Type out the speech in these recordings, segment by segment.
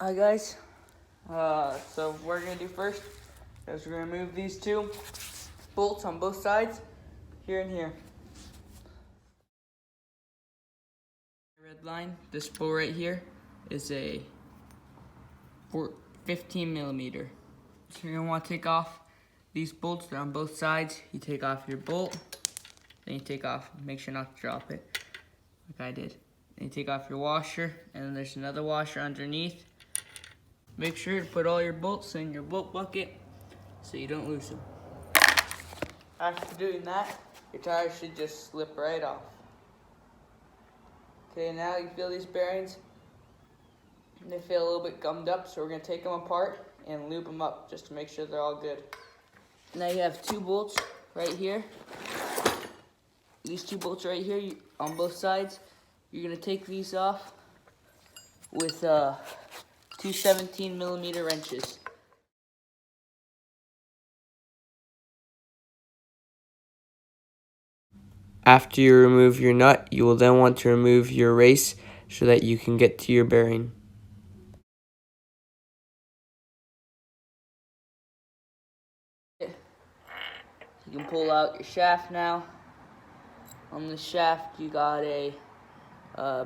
Hi guys, so what we're gonna do first is we're gonna remove these two bolts on both sides, here and here. Redline, this bolt right here is a 15 millimeter. So you're gonna want to take off these bolts. They're on both sides. You take off your bolt, then you take off, make sure not to drop it, like I did. Then you take off your washer, and then there's another washer underneath. Make sure to put all your bolts in your bolt bucket so you don't lose them. After doing that, your tires should just slip right off. Okay, now you feel these bearings. They feel a little bit gummed up, so we're going to take them apart and lube them up just to make sure they're all good. Now you have two bolts right here. These two bolts right here on both sides. You're going to take these off with two 17 millimeter wrenches. After you remove your nut, you will then want to remove your race so that you can get to your bearing. You can pull out your shaft now. On the shaft, you got a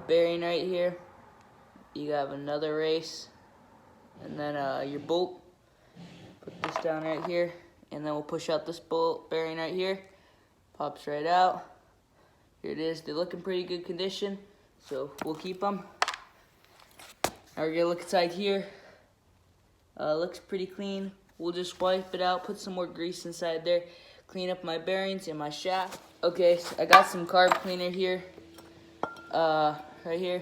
bearing right here. You have another race, and then your bolt. Put this down right here, and then we'll push out this bolt bearing right here. Pops right out. Here it is. They look in pretty good condition, so we'll keep them. Now we're gonna look inside here. Looks pretty clean. We'll just wipe it out, put some more grease inside there, clean up my bearings and my shaft. Okay, so I got some carb cleaner here, right here.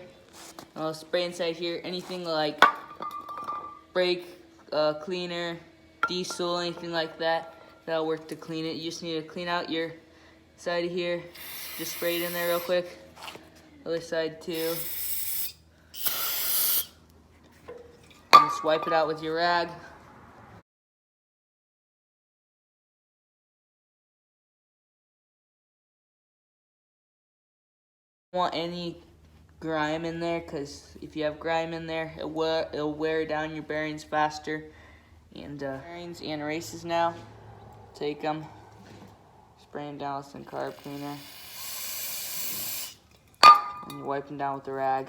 I'll spray inside here. Anything like brake cleaner, diesel, anything like that, that'll work to clean it. You just need to clean out your side of here. Just spray it in there real quick. Other side too. And just wipe it out with your rag. Don't want any grime in there, because if you have grime in there, it'll wear down your bearings faster. And bearings and races now, take them, spray them down with some carb cleaner, and you wipe them down with the rag.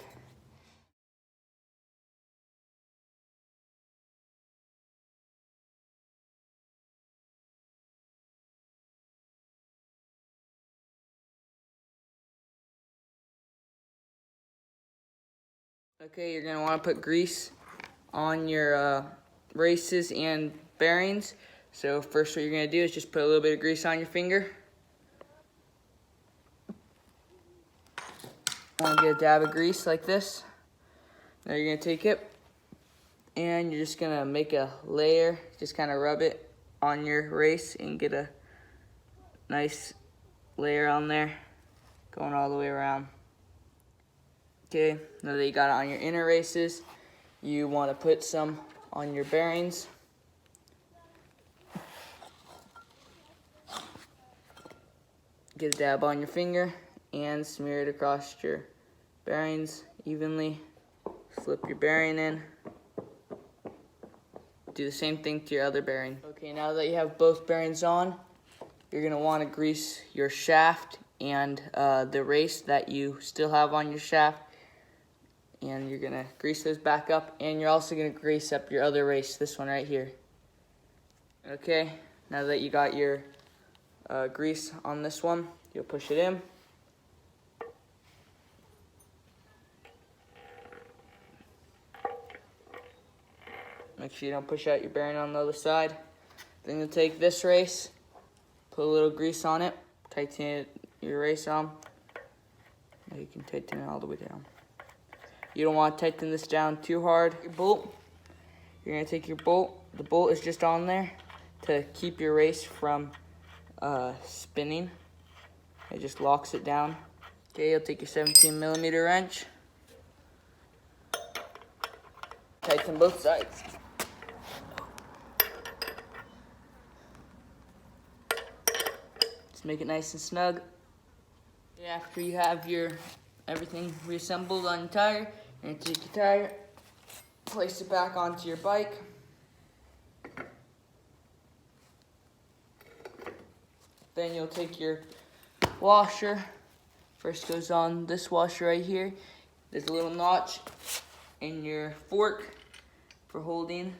Okay, you're gonna want to put grease on your races and bearings. So first what you're gonna do is just put a little bit of grease on your finger. Want to get a dab of grease like this. Now you're gonna take it and you're just gonna make a layer, just kind of rub it on your race and get a nice layer on there, going all the way around. Okay, now that you got it on your inner races, you want to put some on your bearings. Get a dab on your finger and smear it across your bearings evenly. Slip your bearing in. Do the same thing to your other bearing. Okay, now that you have both bearings on, you're going to want to grease your shaft and the race that you still have on your shaft. And you're going to grease those back up, and you're also going to grease up your other race, this one right here. Okay, now that you got your grease on this one, you'll push it in. Make sure you don't push out your bearing on the other side. Then you'll take this race, put a little grease on it, tighten your race on. Now you can tighten it all the way down. You don't want to tighten this down too hard. Your bolt, you're going to take your bolt. The bolt is just on there to keep your race from spinning. It just locks it down. Okay, you'll take your 17 millimeter wrench. Tighten both sides. Just make it nice and snug. After you have your everything reassembled on your tire, you're going to take your tire, place it back onto your bike. Then you'll take your washer. First goes on this washer right here. There's a little notch in your fork for holding,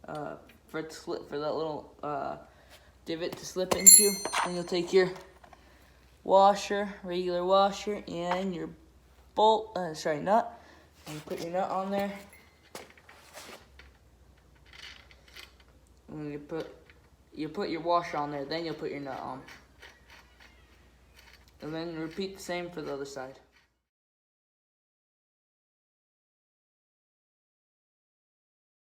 for that little divot to slip into. Then you'll take your washer, regular washer, and your nut, and you put your nut on there. And you put your washer on there, then you'll put your nut on. And then repeat the same for the other side.